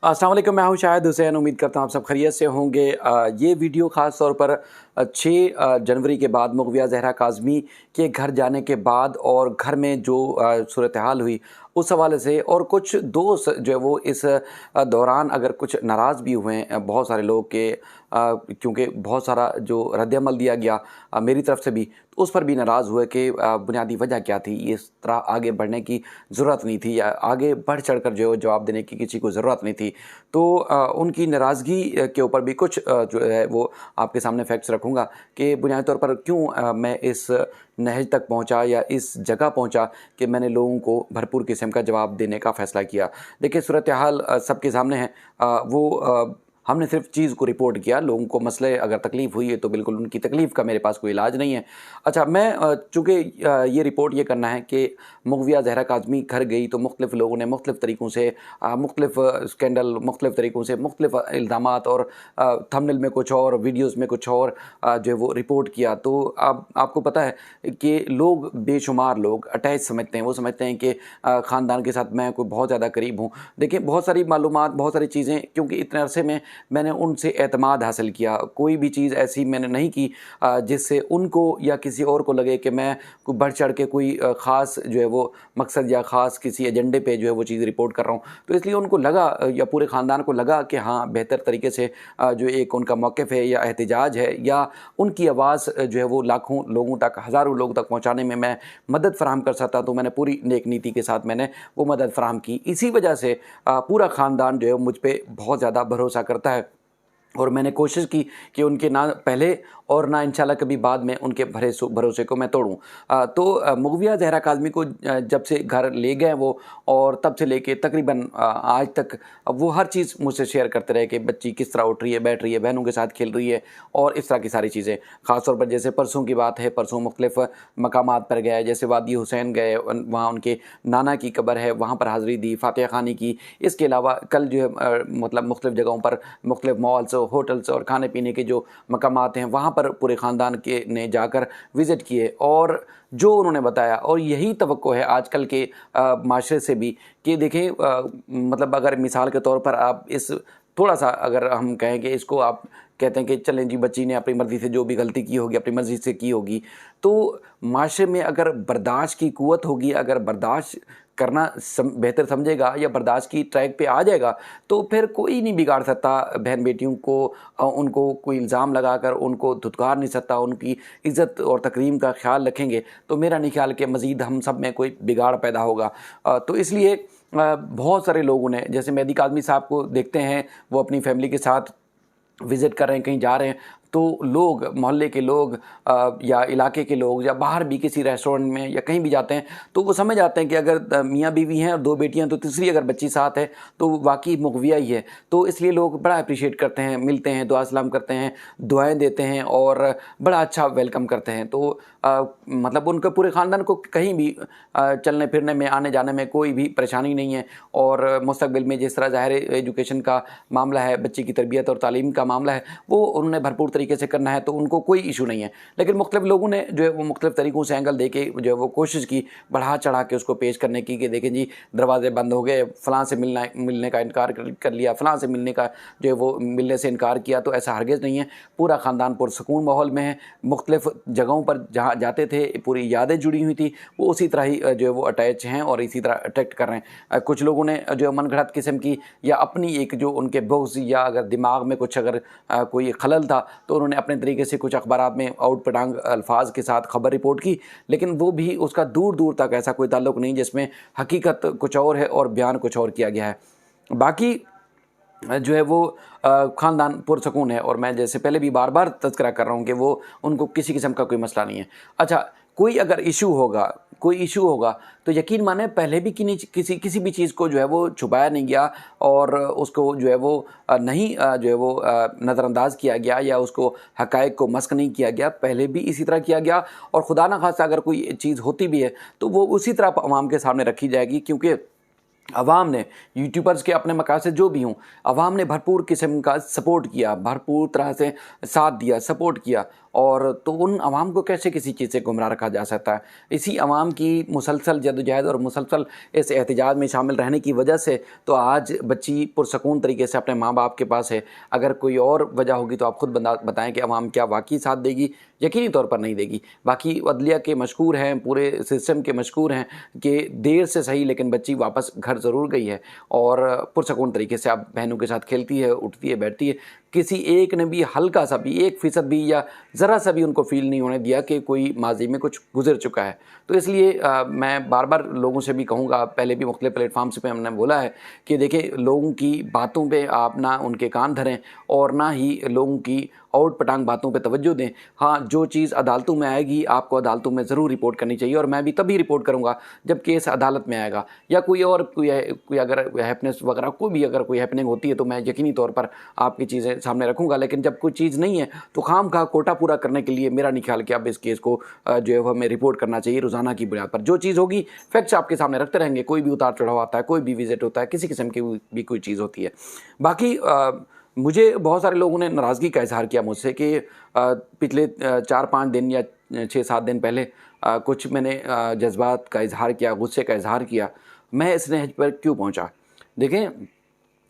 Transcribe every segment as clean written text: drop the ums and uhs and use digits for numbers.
अस्सलाम वालेकुम, मैं हूं शाहिद हुसैन। उम्मीद करता हूं आप सब खैरियत से होंगे। ये वीडियो ख़ास तौर पर 6 जनवरी के बाद मुग़विया ज़हरा काज़मी के घर जाने के बाद और घर में जो सूरत हाल हुई उस हवाले से, और कुछ दोस्त जो है वो इस दौरान अगर कुछ नाराज़ भी हुए हैं बहुत सारे लोग के, क्योंकि बहुत सारा जो रद्द-ए-अमल दिया गया मेरी तरफ से भी, तो उस पर भी नाराज़ हुए कि बुनियादी वजह क्या थी, इस तरह आगे बढ़ने की ज़रूरत नहीं थी या आगे बढ़ चढ़ कर जो जवाब देने की किसी को ज़रूरत नहीं थी। तो उनकी नाराज़गी के ऊपर भी कुछ जो है वो आपके सामने फैक्ट्स रखूँगा कि बुनियादी तौर पर क्यों मैं इस नहज तक पहुँचा या इस जगह पहुँचा कि मैंने लोगों को भरपूर किस्म का जवाब देने का फ़ैसला किया। देखिए, सूरत हाल सबके सामने है। हमने सिर्फ चीज़ को रिपोर्ट किया। लोगों को मसले अगर तकलीफ़ हुई है तो बिल्कुल उनकी तकलीफ़ का मेरे पास कोई इलाज नहीं है। अच्छा, मैं चूँकि ये रिपोर्ट ये करना है कि मुग़विया ज़हरा काज़मी घर गई तो मुख्तलिफ़ लोगों ने मुख्तलिफ़ तरीक़ों से मुख्तलिफ़ स्कैंडल, मुख्तलिफ़ तरीक़ों से मुख्तलिफ़ इल्ज़ामात और थंबनेल में कुछ और, वीडियोज़ में कुछ और जो है वो रिपोर्ट किया। तो अब आपको पता है कि लोग, बेशुमार लोग अटैच समझते हैं। वो समझते हैं कि ख़ानदान के साथ मैं कोई बहुत ज़्यादा करीब हूँ। देखिए, बहुत सारी मालूमात, बहुत सारी चीज़ें, क्योंकि इतने अरसे में मैंने उनसे एतमाद हासिल किया। कोई भी चीज़ ऐसी मैंने नहीं की जिससे उनको या किसी और को लगे कि मैं कोई बढ़ चढ़ के कोई ख़ास जो है वो मकसद या ख़ास किसी एजेंडे पे जो है वो चीज़ रिपोर्ट कर रहा हूँ। तो इसलिए उनको लगा या पूरे ख़ानदान को लगा कि हाँ, बेहतर तरीके से जो एक उनका मौक़िफ़ है या एहतिजाज है या उनकी आवाज़ जो है वो लाखों लोगों तक, हज़ारों लोगों तक पहुँचाने में मैं मदद फ़राहम कर सकता, तो मैंने पूरी नेक नीति के साथ मैंने वो मदद फ़राहम की। इसी वजह से पूरा ख़ानदान जो है मुझ पे बहुत ज़्यादा भरोसा करता है और मैंने कोशिश की कि उनके ना पहले और ना इंशाल्लाह कभी बाद में उनके भरोसे को मैं तोड़ूँ। तो मुग़विया ज़हरा काज़मी को जब से घर ले गए वो, और तब से लेके तकरीबन आज तक वो हर चीज़ मुझसे शेयर करते रहे कि बच्ची किस तरह उठ रही है, बैठ रही है, बहनों के साथ खेल रही है और इस तरह की सारी चीज़ें। ख़ास तौर पर जैसे परसों की बात है, परसों मुख्तलिफ़ मकामात पर गए, जैसे वादी हुसैन गए, वहाँ उनके नाना की कब्र है, वहाँ पर हाज़िरी दी, फ़ातिहा ख़ानी की। इसके अलावा कल जो है मतलब मुख्तलिफ़ जगहों पर, मुख्तलिफ़ मॉल्स, होटल्स और खाने पीने के जो मकामात हैं वहाँ पर पूरे ख़ानदान के ने जाकर विज़िट किए, और जो उन्होंने बताया, और यही तवक्को है आजकल के माशरे से भी कि देखें, मतलब अगर मिसाल के तौर पर आप इस थोड़ा-सा अगर हम कहें कि इसको आप कहते हैं कि चलें जी, बच्ची ने अपनी मर्ज़ी से जो भी गलती की होगी, अपनी मर्ज़ी से की होगी, तो माशरे में अगर बर्दाश्त की क़ुव्वत होगी, अगर बर्दाश्त करना बेहतर समझेगा या बर्दाश्त की ट्रैक पे आ जाएगा, तो फिर कोई नहीं बिगाड़ सकता बहन बेटियों को। उनको कोई इल्ज़ाम लगाकर उनको धुतकार नहीं सकता। उनकी इज़्ज़त और तकरीम का ख्याल रखेंगे तो मेरा नहीं ख्याल कि मज़ीद हम सब में कोई बिगाड़ पैदा होगा। तो इसलिए बहुत सारे लोगों ने, जैसे मेहदी काज़मी साहब को देखते हैं, वो अपनी फ़ैमिली के साथ विज़िट कर रहे हैं, कहीं जा रहे हैं, तो लोग, मोहल्ले के लोग या इलाके के लोग या बाहर भी किसी रेस्टोरेंट में या कहीं भी जाते हैं, तो वो समझ जाते हैं कि अगर मियाँ बीवी हैं और 2 बेटियाँ, तो तीसरी अगर बच्ची साथ है तो वाक़ई मुग़विया ही है। तो इसलिए लोग बड़ा एप्रिशिएट करते हैं, मिलते हैं, दुआ सलाम करते हैं, दुआएँ देते हैं और बड़ा अच्छा वेलकम करते हैं। तो मतलब उनके पूरे ख़ानदान को कहीं भी चलने फिरने में, आने जाने में कोई भी परेशानी नहीं है, और मुस्तक़बिल में जिस तरह ज़ाहिर एजुकेशन का मामला है, बच्चे की तरबियत और तालीम का मामला है, वो उन्होंने भरपूर तरीके से करना है, तो उनको कोई इशू नहीं है। लेकिन मुख्तलिफ़ लोगों ने जो है वो मुख्तलिफ़ तरीक़ों से एंगल देके जो है वो कोशिश की बढ़ा चढ़ा के उसको पेश करने की कि देखें जी, दरवाज़े बंद हो गए, फ़लाँ से मिलने का इनकार कर लिया, फ़लाँ से मिलने का जो है वो मिलने से इनकार किया। तो ऐसा हरगिज़ नहीं है। पूरा ख़ानदान पुरसुकून माहौल में है। मुख्तलिफ़ जगहों पर जहाँ जाते थे पूरी यादें जुड़ी हुई थी, वो उसी तरह ही जो है वो अटैच हैं और इसी तरह अट्रैक्ट कर रहे हैं। कुछ लोगों ने जो है मनगढ़ंत किस्म की या अपनी एक जो उनके बुग़्ज़ या अगर दिमाग में कुछ अगर कोई खलल था, तो उन्होंने अपने तरीके से कुछ अखबारात में आउट पटांग अल्फाज के साथ खबर रिपोर्ट की, लेकिन वो भी उसका दूर दूर तक ऐसा कोई ताल्लुक़ नहीं जिसमें हकीकत कुछ और है और बयान कुछ और किया गया है। बाकी जो है वो ख़ानदान पुरसुकून है, और मैं जैसे पहले भी बार बार तज़किरा कर रहा हूँ कि वो, उनको किसी किस्म का कोई मसला नहीं है। अच्छा, कोई अगर इशू होगा, कोई इशू होगा, तो यकीन माने पहले भी किसी भी चीज़ को जो है वो छुपाया नहीं गया और उसको जो है वो नहीं जो है वो नज़रअंदाज किया गया या उसको हक़ाइक़ को मस्ख़ नहीं किया गया। पहले भी इसी तरह किया गया, और खुदा न ख़ास्ता अगर कोई चीज़ होती भी है तो वो उसी तरह अवाम के सामने रखी जाएगी, क्योंकि अवाम ने, यूट्यूबर्स के अपने मकासद जो भी हों, अवाम ने भरपूर किस्म का सपोर्ट किया, भरपूर तरह से साथ दिया, सपोर्ट किया, और तो उन आवाम को कैसे किसी चीज़ से गुमराह रखा जा सकता है। इसी आवाम की मुसलसल जद्दोजहद और मुसलसल इस एहतजाज में शामिल रहने की वजह से तो आज बच्ची पुरसकून तरीके से अपने माँ बाप के पास है। अगर कोई और वजह होगी तो आप खुद बताएं कि आवाम क्या वाकई साथ देगी, यकीनी तौर पर नहीं देगी। बाकी अदलिया के मशकूर हैं, पूरे सिस्टम के मशकूर हैं कि देर से सही लेकिन बच्ची वापस घर ज़रूर गई है और पुरसकून तरीके से अब बहनों के साथ खेलती है, उठती है, बैठती है। किसी एक ने भी हल्का सा भी 1% भी या ज़रा सा भी उनको फ़ील नहीं होने दिया कि कोई माजी में कुछ गुजर चुका है। तो इसलिए मैं बार बार लोगों से भी कहूँगा, पहले भी मुख्तलिफ़ प्लेटफार्म्स पे हमने बोला है कि देखिए, लोगों की बातों पे आप ना उनके कान धरें और ना ही लोगों की औट पटांग बातों पे तवज्जो दें। हाँ, जो चीज़ अदालतों में आएगी आपको अदालतों में ज़रूर रिपोर्ट करनी चाहिए और मैं भी तभी रिपोर्ट करूँगा जब केस अदालत में आएगा, या कोई अगर हैपनेस वगैरह कोई भी अगर कोई हैपनिंग होती है तो मैं यकीनी तौर पर आपकी चीज़ें सामने रखूँगा। लेकिन जब कोई चीज़ नहीं है तो खामखा कोटा पूरा करने के लिए मेरा नहीं ख्याल कि अब इस केस को जो है वो हमें रिपोर्ट करना चाहिए रोज़ाना की बुनियाद पर। जो चीज़ होगी फैक्ट्स आपके सामने रखते रहेंगे। कोई भी उतार चढ़ाव आता है, कोई भी विजिट होता है, किसी किस्म की भी कोई चीज़ होती है। बाकी मुझे बहुत सारे लोगों ने नाराज़गी का इज़हार किया मुझसे कि पिछले 4-5 दिन या 6-7 दिन पहले कुछ मैंने जज्बात का इज़हार किया, गुस्से का इज़हार किया। मैं इस नहज पर क्यों पहुंचा? देखें,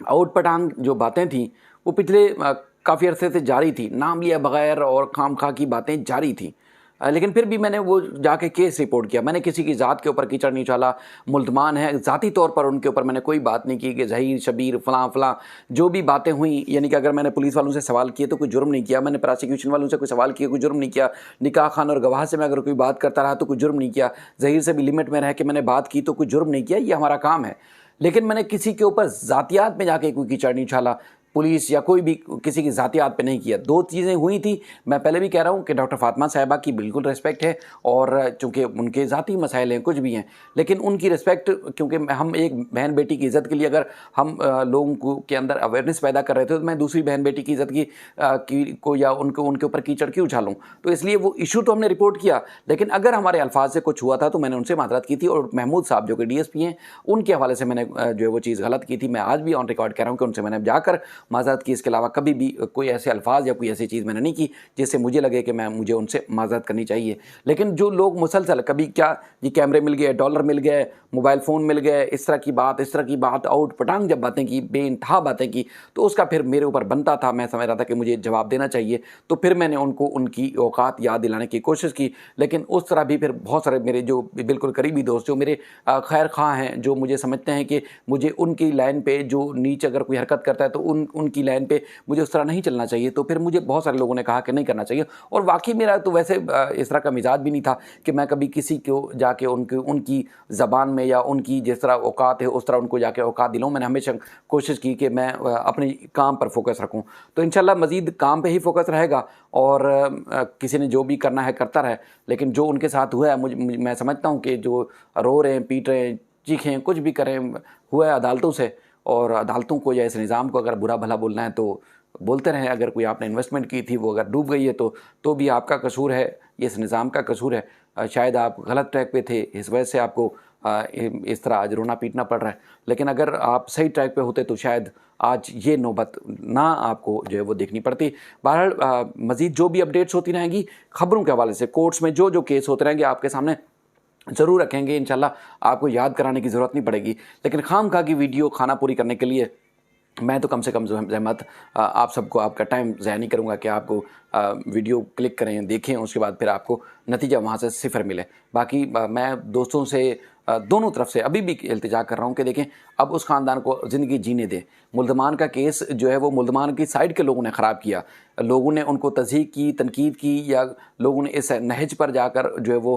आउट पटांग जो बातें थीं वो पिछले काफ़ी अरसे से जारी थी, नाम लिए बगैर और खामखा की बातें जारी थी। लेकिन फिर भी मैंने वो जाके केस रिपोर्ट किया। मैंने किसी की ज़ात के ऊपर कीचड़ नहीं उछाला। मुल्ज़मान है, ज़ाती तौर पर उनके ऊपर मैंने कोई बात नहीं की कि ज़हीर, शबीर, फ़लाँ फ़लाँ जो भी बातें हुई, यानी कि अगर मैंने पुलिस वालों से सवाल किए तो कोई जुर्म नहीं किया, मैंने प्रोसिक्यूशन वालों से कोई सवाल किए कोई जुर्म नहीं किया, निकाह खान और गवाह से मैं अगर कोई बात करता रहा तो कोई जुर्म नहीं किया, ज़हीर से भी लिमिट में रह के मैंने बात की तो कोई जुर्म नहीं किया, ये हमारा काम है। लेकिन मैंने किसी के ऊपर ज़ातियात में जाके कोई कीचड़ नहीं उछाला, पुलिस या कोई भी किसी की ज़ातियात पे नहीं किया। 2 चीज़ें हुई थी। मैं पहले भी कह रहा हूँ कि डॉक्टर फ़ातिमा साहिबा की बिल्कुल रिस्पेक्ट है और चूँकि उनके ज़ाती मसाइल हैं, कुछ भी हैं, लेकिन उनकी रिस्पेक्ट, क्योंकि हम एक बहन बेटी की इज़्ज़त के लिए अगर हम लोगों को के अंदर अवेयरनेस पैदा कर रहे थे तो मैं दूसरी बहन बेटी की इज़्ज़त को या उनके ऊपर कीचड़ क्यों उछालूँ? तो इसलिए वो इशू तो हमने रिपोर्ट किया, लेकिन अगर हमारे अल्फाज से कुछ हुआ था तो मैंने उनसे माज़रत की थी और महमूद साहब जो कि DSP हैं, उनके हवाले से मैंने जो है वो चीज़ गलत की थी। मैं आज भी ऑन रिकॉर्ड कह रहा हूँ कि उनसे मैंने जाकर माज़रत की। इसके अलावा कभी भी कोई ऐसे अल्फाज या कोई ऐसी चीज़ मैंने नहीं की जिससे मुझे लगे कि मुझे उनसे माज़रत करनी चाहिए। लेकिन जो लोग मुसलसल कभी क्या ये कैमरे मिल गए, डॉलर मिल गए, मोबाइल फ़ोन मिल गए, इस तरह की बात आउट पटांग जब बातें की, बेइंतहा बातें की, तो उसका फिर मेरे ऊपर बनता था। मैं समझ रहा था कि मुझे जवाब देना चाहिए, तो फिर मैंने उनको उनकी औकात याद दिलाने की कोशिश की। लेकिन उस तरह भी फिर बहुत सारे मेरे जो बिल्कुल करीबी दोस्त, जो मेरे खैर ख़्वाह हैं, जो मुझे समझते हैं कि मुझे उनकी लाइन पे जो नीच अगर कोई हरकत करता है तो उनकी लाइन पे मुझे उस तरह नहीं चलना चाहिए, तो फिर मुझे बहुत सारे लोगों ने कहा कि नहीं करना चाहिए। और वाकई मेरा तो वैसे इस तरह का मिजाज भी नहीं था कि मैं कभी किसी को जाके उनकी ज़बान में या उनकी जिस तरह औकात है उस तरह उनको जाके औकात दिलाऊं। मैंने हमेशा कोशिश की कि मैं अपने काम पर फोकस रखूं। तो इंशाल्लाह मज़ीद काम पे ही फोकस रहेगा और किसी ने जो भी करना है करता रहे। लेकिन जो उनके साथ हुआ है, मैं समझता हूँ कि जो रो रहे हैं, पीट रहे हैं, चीखें, कुछ भी करें, हुआ है अदालतों से, और अदालतों को या इस निज़ाम को अगर बुरा भला बोलना है तो बोलते रहें। अगर कोई आपने इन्वेस्टमेंट की थी वो अगर डूब गई है तो भी आपका कसूर है, ये इस निज़ाम का कसूर है। शायद आप गलत ट्रैक पे थे, इस वजह से आपको इस तरह आज रोना पीटना पड़ रहा है। लेकिन अगर आप सही ट्रैक पे होते तो शायद आज ये नौबत ना आपको जो है वो देखनी पड़ती। बहरहाल मज़ीद जो भी अपडेट्स होती रहेंगी खबरों के हवाले से, कोर्ट्स में जो केस होते रहेंगे आपके सामने ज़रूर रखेंगे। इंशाल्लाह आपको याद कराने की ज़रूरत नहीं पड़ेगी। लेकिन खामखा की वीडियो खाना पूरी करने के लिए मैं तो कम से कम ज़हमत आप सबको, आपका टाइम ज़ाया नहीं करूँगा कि आपको वीडियो क्लिक करें, देखें, उसके बाद फिर आपको नतीजा वहाँ से 0 मिले। बाकी मैं दोस्तों से दोनों तरफ से अभी भी इल्तिजा कर रहा हूँ कि देखें, अब उस ख़ानदान को ज़िंदगी जीने दें। मुल्ज़मान का केस जो है वो मुल्ज़मान की साइड के लोगों ने ख़राब किया, लोगों ने उनको तज़हीक की, तनकीद की, या लोगों ने इस नहज पर जाकर जो है वो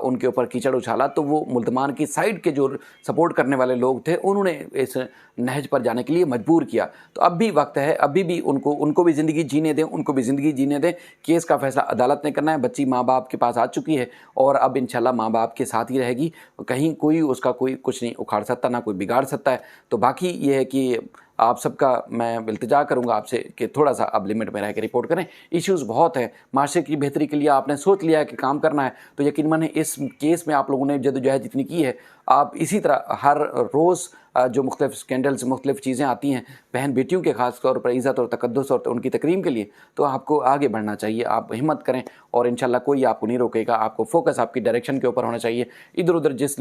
उनके ऊपर कीचड़ उछाला, तो वो मुल्ज़मान की साइड के जो सपोर्ट करने वाले लोग थे उन्होंने इस नहज पर जाने के लिए मजबूर किया। तो अब भी वक्त है, अभी भी उनको भी ज़िंदगी जीने दें, उनको भी ज़िंदगी जीने दें। केस का फ़ैसला अदालत ने करना है। बच्ची माँ बाप के पास आ चुकी है और अब इंशाल्लाह माँ बाप के साथ ही रहेगी। कहीं कोई उसका कोई कुछ नहीं उखाड़ सकता, ना कोई बिगाड़ सकता है। तो बाकी ये है कि आप सबका मैं इल्तिजा करूँगा आपसे कि थोड़ा सा अब लिमिट में रह के रिपोर्ट करें। इश्यूज़ बहुत हैं, माशरे की बेहतरी के लिए आपने सोच लिया है कि काम करना है, तो यकीन माने इस केस में आप लोगों ने जद्दोजहद जितनी की है, आप इसी तरह हर रोज़ जो मुख्तलिफ स्कैंडल्स, मुख्तलिफ चीज़ें आती हैं बहन बेटियों के ख़ास तौर पर इज़्ज़त और तक़द्दुस और उनकी तकरीम के लिए, तो आपको आगे बढ़ना चाहिए। आप हिम्मत करें और इंशाल्लाह कोई आपको नहीं रोकेगा। आपको फ़ोकस आपकी डायरेक्शन के ऊपर होना चाहिए। इधर-उधर जिस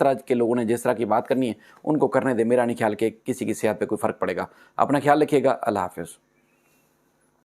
तरह के लोगों ने जिस तरह की बात करनी है, उनको करने दें। मेरा नहीं ख्याल कि किसी की सेहत पे कोई फ़र्क पड़ेगा। अपना ख्याल रखिएगा। अल्लाह हाफ़िज़।